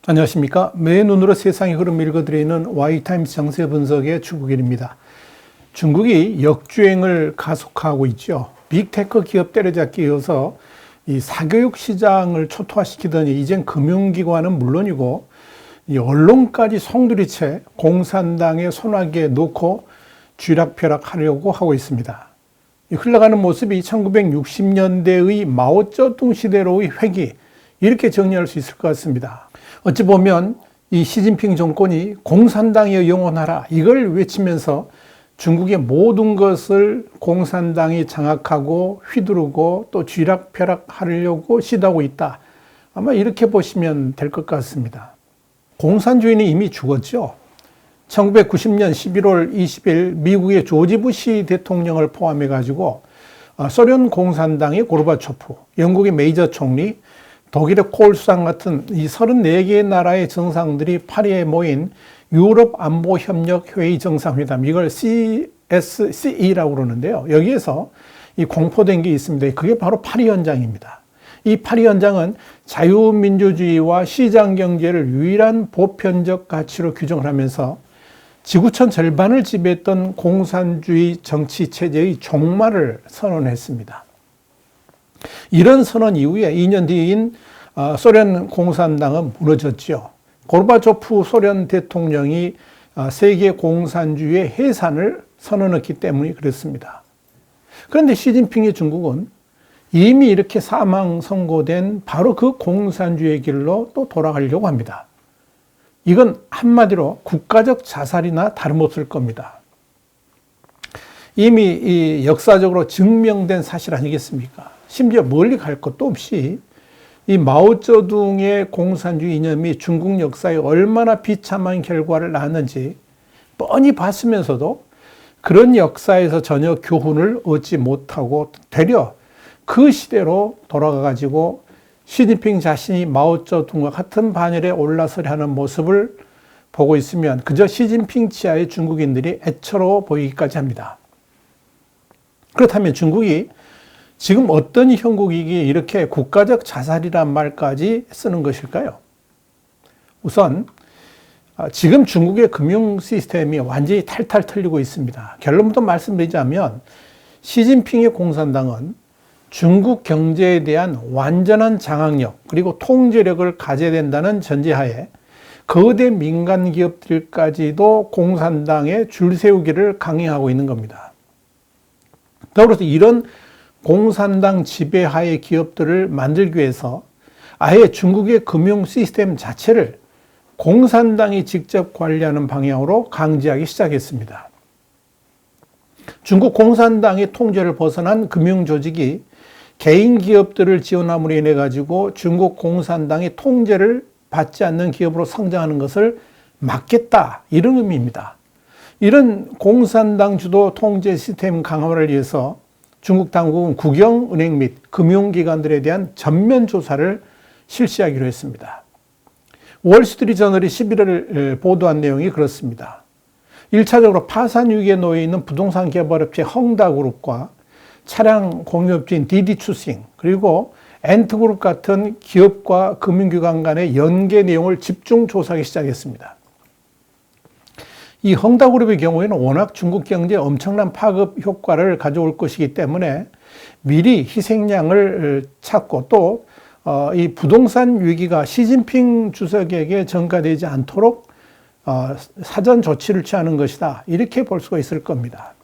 안녕하십니까. 매 눈으로 세상의 흐름 읽어드리는 Y타임스 정세 분석의 추국일입니다. 중국이 역주행을 가속화하고 있죠. 빅테크 기업 때려잡기 이어서 이 사교육 시장을 초토화시키더니 이젠 금융기관은 물론이고 이 언론까지 송두리째 공산당의 손아귀에 놓고 쥐락펴락하려고 하고 있습니다. 흘러가는 모습이 1960년대의 마오쩌둥 시대로의 회귀, 이렇게 정리할 수 있을 것 같습니다. 어찌 보면 이 시진핑 정권이 공산당이 영원하라 이걸 외치면서 중국의 모든 것을 공산당이 장악하고 휘두르고 또 쥐락펴락하려고 시도하고 있다. 아마 이렇게 보시면 될 것 같습니다. 공산주의는 이미 죽었죠. 1990년 11월 20일 미국의 조지 부시 대통령을 포함해 가지고 소련 공산당의 고르바초프, 영국의 메이저 총리, 독일의 콜 수상 같은 이 34개의 나라의 정상들이 파리에 모인 유럽 안보협력회의 정상회담, 이걸 CSCE라고 그러는데요. 여기에서 이 공포된 게 있습니다. 그게 바로 파리 현장입니다. 이 파리 현장은 자유민주주의와 시장경제를 유일한 보편적 가치로 규정을 하면서 지구촌 절반을 지배했던 공산주의 정치체제의 종말을 선언했습니다. 이런 선언 이후에 2년 뒤인 소련 공산당은 무너졌죠. 고르바초프 소련 대통령이 세계 공산주의의 해산을 선언했기 때문에 그렇습니다. 그런데 시진핑의 중국은 이미 이렇게 사망 선고된 바로 그 공산주의의 길로 또 돌아가려고 합니다. 이건 한마디로 국가적 자살이나 다름없을 겁니다. 이미 이 역사적으로 증명된 사실 아니겠습니까? 심지어 멀리 갈 것도 없이 이 마오쩌둥의 공산주의 이념이 중국 역사에 얼마나 비참한 결과를 낳았는지 뻔히 봤으면서도 그런 역사에서 전혀 교훈을 얻지 못하고 되려 그 시대로 돌아가 가지고 시진핑 자신이 마오쩌둥과 같은 반열에 올라서려 하는 모습을 보고 있으면 그저 시진핑 치하의 중국인들이 애처로워 보이기까지 합니다. 그렇다면 중국이 지금 어떤 형국이기에 이렇게 국가적 자살이란 말까지 쓰는 것일까요? 우선 지금 중국의 금융 시스템이 완전히 탈탈 털리고 있습니다. 결론부터 말씀드리자면 시진핑의 공산당은 중국 경제에 대한 완전한 장악력 그리고 통제력을 가져야 된다는 전제하에 거대 민간 기업들까지도 공산당에 줄 세우기를 강행하고 있는 겁니다. 더불어서 이런 공산당 지배하의 기업들을 만들기 위해서 아예 중국의 금융 시스템 자체를 공산당이 직접 관리하는 방향으로 강제하기 시작했습니다. 중국 공산당의 통제를 벗어난 금융 조직이 개인 기업들을 지원함으로 인해 가지고 중국 공산당의 통제를 받지 않는 기업으로 성장하는 것을 막겠다, 이런 의미입니다. 이런 공산당 주도 통제 시스템 강화를 위해서 중국 당국은 국영은행 및 금융기관들에 대한 전면 조사를 실시하기로 했습니다. 월스트리트저널이 11월 보도한 내용이 그렇습니다. 1차적으로 파산 위기에 놓여 있는 부동산 개발업체 헝다그룹과 차량 공유업체인 디디추싱 그리고 엔트그룹 같은 기업과 금융기관 간의 연계 내용을 집중 조사하기 시작했습니다. 이 헝다그룹의 경우에는 워낙 중국 경제에 엄청난 파급 효과를 가져올 것이기 때문에 미리 희생양을 찾고 또 이 부동산 위기가 시진핑 주석에게 전가되지 않도록 사전 조치를 취하는 것이다, 이렇게 볼 수가 있을 겁니다.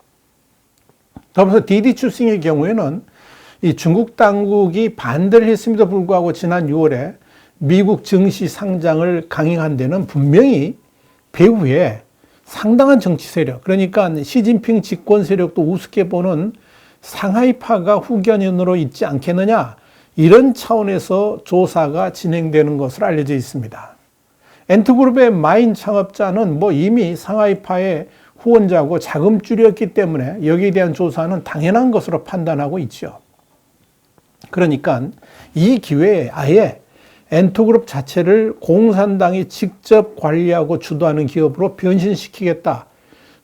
더불어서 디디추싱의 경우에는 이 중국 당국이 반대를 했음에도 불구하고 지난 6월에 미국 증시 상장을 강행한 데는 분명히 배후에 상당한 정치 세력, 그러니까 시진핑 집권 세력도 우습게 보는 상하이파가 후견인으로 있지 않겠느냐, 이런 차원에서 조사가 진행되는 것으로 알려져 있습니다. 엔트그룹의 마인 창업자는 이미 상하이파의 후원자고 자금줄이었기 때문에 여기에 대한 조사는 당연한 것으로 판단하고 있죠. 그러니까 이 기회에 아예 엔트그룹 자체를 공산당이 직접 관리하고 주도하는 기업으로 변신시키겠다,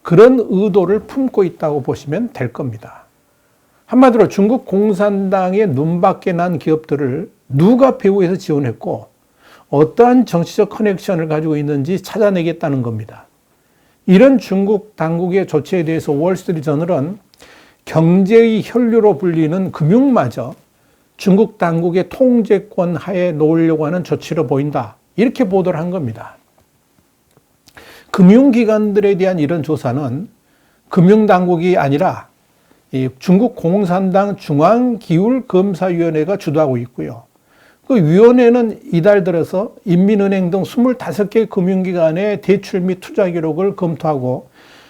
그런 의도를 품고 있다고 보시면 될 겁니다. 한마디로 중국 공산당의 눈밖에 난 기업들을 누가 배후에서 지원했고 어떠한 정치적 커넥션을 가지고 있는지 찾아내겠다는 겁니다. 이런 중국 당국의 조치에 대해서 월스트리트저널은 경제의 혈류로 불리는 금융마저 중국 당국의 통제권 하에 놓으려고 하는 조치로 보인다. 이렇게 보도를 한 겁니다. 금융기관들에 대한 이런 조사는 금융당국이 아니라 중국 공산당 중앙기울검사위원회가 주도하고 있고요. 그 위원회는 이달 들어서 인민은행 등 25개 금융기관의 대출 및 투자 기록을 검토하고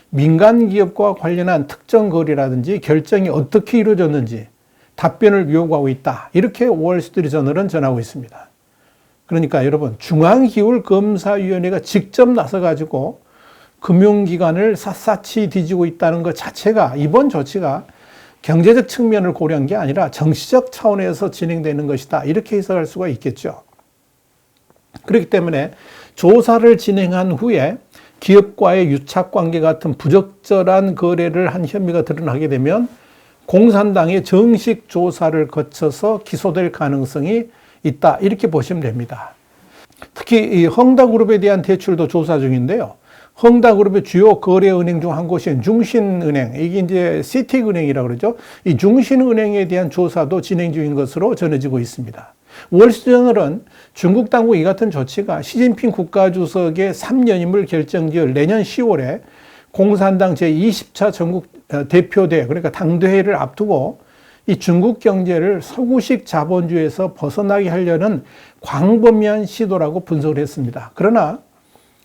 민간 기업과 관련한 특정 거래라든지 결정이 어떻게 이루어졌는지 답변을 요구하고 있다. 이렇게 월스트리트저널은 전하고 있습니다. 그러니까 여러분, 중앙기울검사위원회가 직접 나서가지고 금융기관을 샅샅이 뒤지고 있다는 것 자체가, 이번 조치가 경제적 측면을 고려한 게 아니라 정치적 차원에서 진행되는 것이다. 이렇게 해석할 수가 있겠죠. 그렇기 때문에 조사를 진행한 후에 기업과의 유착관계 같은 부적절한 거래를 한 혐의가 드러나게 되면 공산당의 정식 조사를 거쳐서 기소될 가능성이 있다. 이렇게 보시면 됩니다. 특히 이 헝다그룹에 대한 대출도 조사 중인데요. 헝다그룹의 주요 거래은행 중 한 곳인 중신은행, 이게 이제 시티은행이라고 그러죠. 이 중신은행에 대한 조사도 진행 중인 것으로 전해지고 있습니다. 월스트리트저널은 중국 당국 이 같은 조치가 시진핑 국가주석의 3년임을 결정지을 내년 10월에 공산당 제20차 전국 대표대, 그러니까 당대회를 앞두고 이 중국 경제를 서구식 자본주의에서 벗어나게 하려는 광범위한 시도라고 분석을 했습니다. 그러나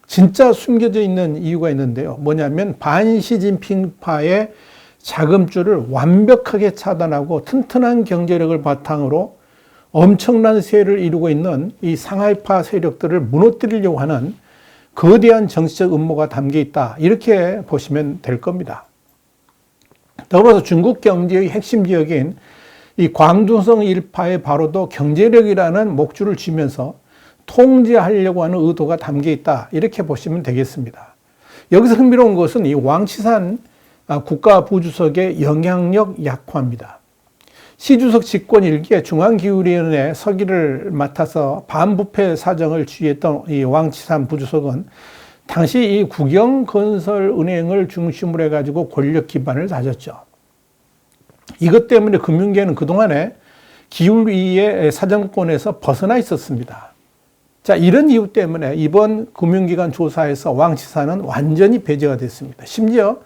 진짜 숨겨져 있는 이유가 있는데요. 뭐냐면 반시진핑파의 자금줄을 완벽하게 차단하고 튼튼한 경제력을 바탕으로 엄청난 세를 이루고 있는 이 상하이파 세력들을 무너뜨리려고 하는 거대한 정치적 음모가 담겨 있다. 이렇게 보시면 될 겁니다. 더불어서 중국 경제의 핵심 지역인 이 광둥성 일파의 바로도 경제력이라는 목줄을 쥐면서 통제하려고 하는 의도가 담겨 있다. 이렇게 보시면 되겠습니다. 여기서 흥미로운 것은 이 왕치산 국가부주석의 영향력 약화입니다. 시 주석 집권 일기에 중앙기울위원회 서기를 맡아서 반부패 사정을 지휘했던 이 왕치산 부주석은 당시 이 국영건설은행을 중심으로 해가지고 권력 기반을 다졌죠. 이것 때문에 금융계는 그동안에 기울위의 사정권에서 벗어나 있었습니다. 자, 이런 이유 때문에 이번 금융기관 조사에서 왕치산은 완전히 배제가 됐습니다. 심지어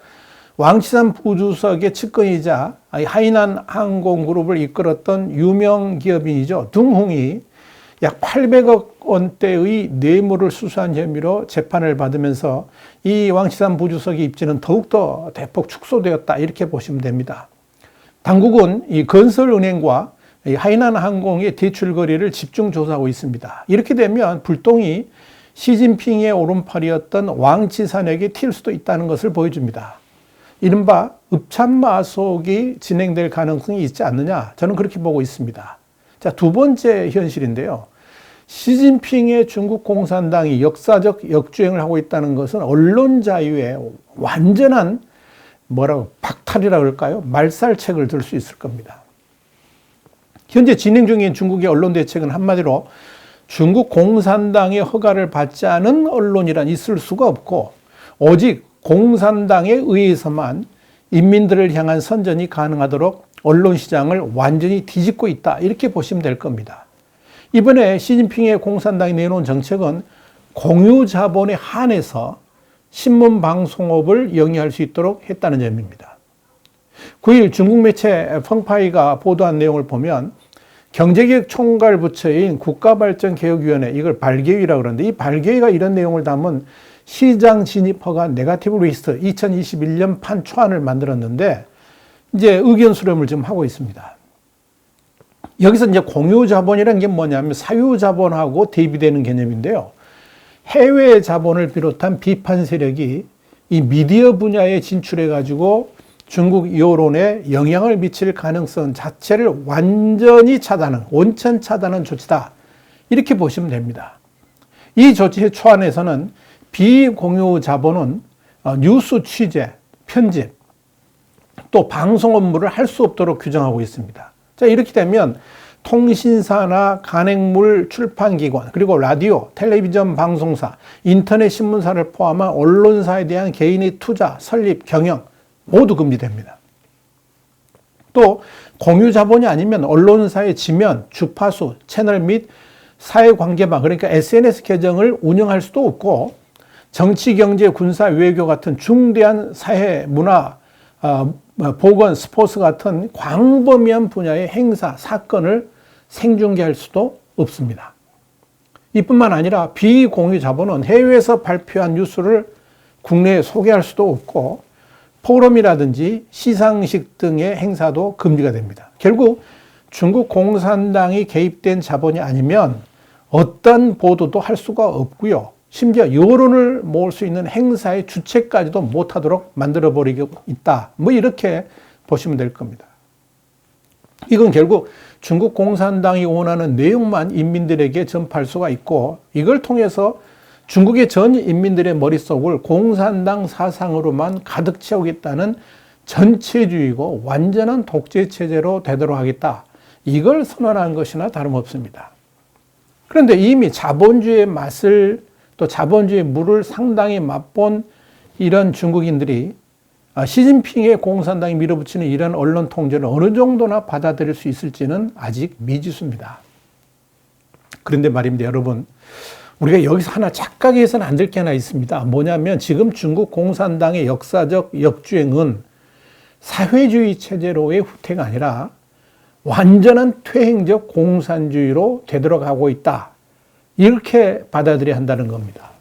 왕치산 부주석의 측근이자 하이난 항공그룹을 이끌었던 유명 기업인이죠. 둥홍이 약 800억 원대의 뇌물을 수수한 혐의로 재판을 받으면서 이 왕치산 부주석의 입지는 더욱더 대폭 축소되었다. 이렇게 보시면 됩니다. 당국은 이 건설은행과 이 하이난 항공의 대출 거래를 집중 조사하고 있습니다. 이렇게 되면 불똥이 시진핑의 오른팔이었던 왕치산에게 튈 수도 있다는 것을 보여줍니다. 이른바 읍참마속이 진행될 가능성이 있지 않느냐, 저는 그렇게 보고 있습니다. 자, 두 번째 현실인데요. 시진핑의 중국 공산당이 역사적 역주행을 하고 있다는 것은 언론 자유의 완전한 박탈이라 그럴까요? 말살책을 들 수 있을 겁니다. 현재 진행 중인 중국의 언론 대책은 한마디로 중국 공산당의 허가를 받지 않은 언론이란 있을 수가 없고 오직 공산당에 의해서만 인민들을 향한 선전이 가능하도록 언론 시장을 완전히 뒤집고 있다. 이렇게 보시면 될 겁니다. 이번에 시진핑의 공산당이 내놓은 정책은 공유 자본에 한해서 신문 방송업을 영위할 수 있도록 했다는 점입니다. 9일 중국 매체 펑파이가 보도한 내용을 보면 경제개혁 총괄 부처인 국가발전개혁위원회, 이걸 발개위라고 그러는데 이 발개위가 이런 내용을 담은 시장 진입 허가 네거티브 리스트 2021년 판 초안을 만들었는데 이제 의견 수렴을 지금 하고 있습니다. 여기서 이제 공유 자본이라는 게 뭐냐면 사유 자본하고 대비되는 개념인데요. 해외 자본을 비롯한 비판 세력이 이 미디어 분야에 진출해 가지고 중국 여론에 영향을 미칠 가능성 자체를 완전히 차단한, 원천 차단한 조치다. 이렇게 보시면 됩니다. 이 조치의 초안에서는 비공유 자본은 뉴스 취재, 편집, 또 방송 업무를 할 수 없도록 규정하고 있습니다. 자, 이렇게 되면 통신사나 간행물 출판기관, 그리고 라디오, 텔레비전 방송사, 인터넷 신문사를 포함한 언론사에 대한 개인의 투자, 설립, 경영 모두 금지됩니다. 또 공유 자본이 아니면 언론사의 지면, 주파수, 채널 및 사회관계망, 그러니까 SNS 계정을 운영할 수도 없고, 정치, 경제, 군사, 외교 같은 중대한 사회, 문화, 보건, 스포츠 같은 광범위한 분야의 행사, 사건을 생중계할 수도 없습니다. 이뿐만 아니라 비공유 자본은 해외에서 발표한 뉴스를 국내에 소개할 수도 없고, 포럼이라든지 시상식 등의 행사도 금지가 됩니다. 결국 중국 공산당이 개입된 자본이 아니면 어떤 보도도 할 수가 없고요. 심지어 여론을 모을 수 있는 행사의 주최까지도 못하도록 만들어버리고 있다. 뭐 이렇게 보시면 될 겁니다. 이건 결국 중국 공산당이 원하는 내용만 인민들에게 전파할 수가 있고, 이걸 통해서 중국의 전 인민들의 머릿속을 공산당 사상으로만 가득 채우겠다는 전체주의고 완전한 독재 체제로 되도록 하겠다. 이걸 선언한 것이나 다름없습니다. 그런데 이미 자본주의의 맛을, 또 자본주의의 물을 상당히 맛본 이런 중국인들이 시진핑의 공산당이 밀어붙이는 이런 언론 통제를 어느 정도나 받아들일 수 있을지는 아직 미지수입니다. 그런데 말입니다, 여러분. 우리가 여기서 하나 착각해서는 안 될 게 하나 있습니다. 뭐냐면 지금 중국 공산당의 역사적 역주행은 사회주의 체제로의 후퇴가 아니라 완전한 퇴행적 공산주의로 되돌아가고 있다. 이렇게 받아들여야 한다는 겁니다.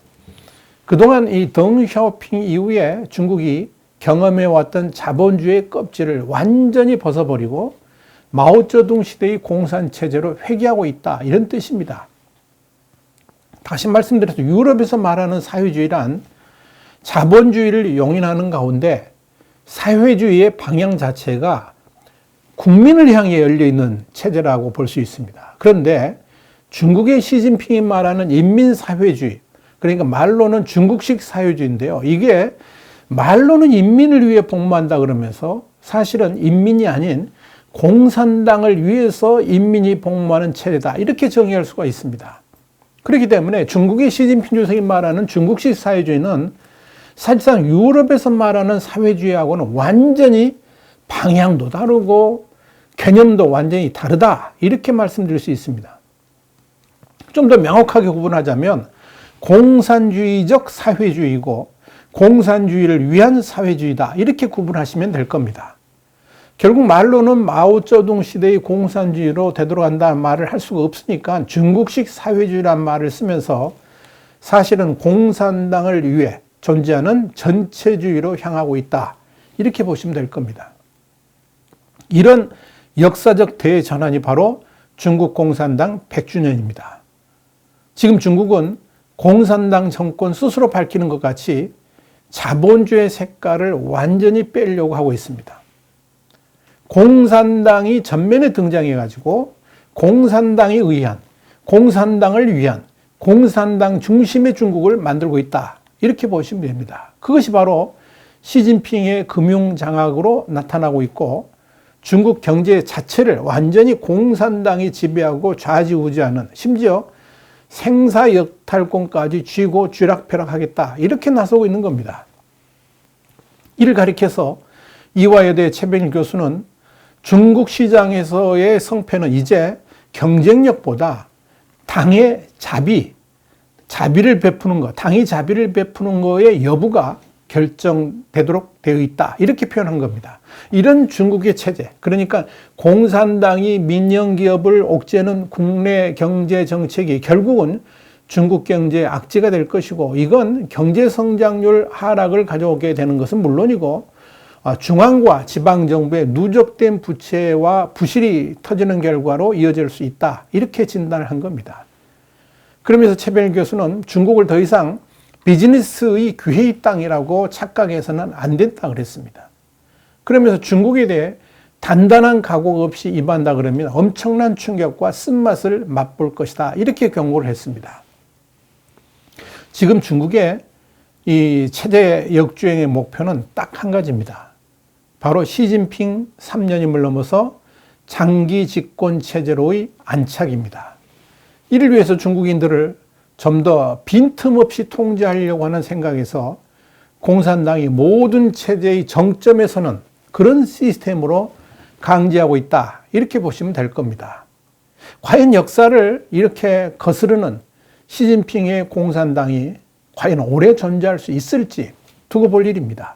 그동안 이 덩샤오핑 이후에 중국이 경험해왔던 자본주의의 껍질을 완전히 벗어버리고 마오쩌둥 시대의 공산체제로 회귀하고 있다. 이런 뜻입니다. 다시 말씀드려서 유럽에서 말하는 사회주의란 자본주의를 용인하는 가운데 사회주의의 방향 자체가 국민을 향해 열려있는 체제라고 볼 수 있습니다. 그런데 중국의 시진핑이 말하는 인민사회주의, 그러니까 말로는 중국식 사회주의인데요. 이게 말로는 인민을 위해 복무한다 그러면서 사실은 인민이 아닌 공산당을 위해서 인민이 복무하는 체제다. 이렇게 정의할 수가 있습니다. 그렇기 때문에 중국의 시진핑 주석이 말하는 중국식 사회주의는 사실상 유럽에서 말하는 사회주의하고는 완전히 방향도 다르고 개념도 완전히 다르다. 이렇게 말씀드릴 수 있습니다. 좀 더 명확하게 구분하자면 공산주의적 사회주의고 공산주의를 위한 사회주의다. 이렇게 구분하시면 될 겁니다. 결국 말로는 마오쩌둥 시대의 공산주의로 되돌아간다는 말을 할 수가 없으니까 중국식 사회주의란 말을 쓰면서 사실은 공산당을 위해 존재하는 전체주의로 향하고 있다. 이렇게 보시면 될 겁니다. 이런 역사적 대전환이 바로 중국 공산당 100주년입니다. 지금 중국은 공산당 정권 스스로 밝히는 것 같이 자본주의 색깔을 완전히 빼려고 하고 있습니다. 공산당이 전면에 등장해가지고 공산당에 의한, 공산당을 위한, 공산당 중심의 중국을 만들고 있다. 이렇게 보시면 됩니다. 그것이 바로 시진핑의 금융장악으로 나타나고 있고 중국 경제 자체를 완전히 공산당이 지배하고 좌지우지하는, 심지어 생사역탈권까지 쥐고 쥐락펴락하겠다. 이렇게 나서고 있는 겁니다. 이를 가리켜서 이화여대 최병일 교수는 중국 시장에서의 성패는 이제 경쟁력보다 당의 자비를 베푸는 것, 당이 자비를 베푸는 것의 여부가 결정되도록 되어 있다. 이렇게 표현한 겁니다. 이런 중국의 체제, 그러니까 공산당이 민영기업을 옥죄는 국내 경제 정책이 결국은 중국 경제의 악재가 될 것이고, 이건 경제 성장률 하락을 가져오게 되는 것은 물론이고 중앙과 지방정부의 누적된 부채와 부실이 터지는 결과로 이어질 수 있다. 이렇게 진단을 한 겁니다. 그러면서 최병일 교수는 중국을 더 이상 비즈니스의 기회의 땅이라고 착각해서는 안 된다 그랬습니다. 그러면서 중국에 대해 단단한 각오 없이 임한다 그러면 엄청난 충격과 쓴맛을 맛볼 것이다. 이렇게 경고를 했습니다. 지금 중국의 이 체제 역주행의 목표는 딱 한 가지입니다. 바로 시진핑 3년임을 넘어서 장기 집권 체제로의 안착입니다. 이를 위해서 중국인들을 좀 더 빈틈없이 통제하려고 하는 생각에서 공산당이 모든 체제의 정점에 서는 그런 시스템으로 강제하고 있다. 이렇게 보시면 될 겁니다. 과연 역사를 이렇게 거스르는 시진핑의 공산당이 과연 오래 존재할 수 있을지 두고 볼 일입니다.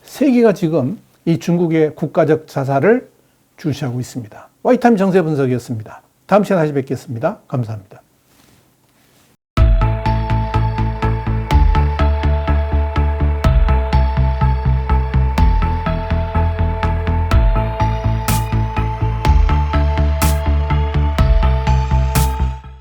세계가 지금 이 중국의 국가적 자살을 주시하고 있습니다. 와이타임 정세 분석이었습니다. 다음 시간에 다시 뵙겠습니다. 감사합니다.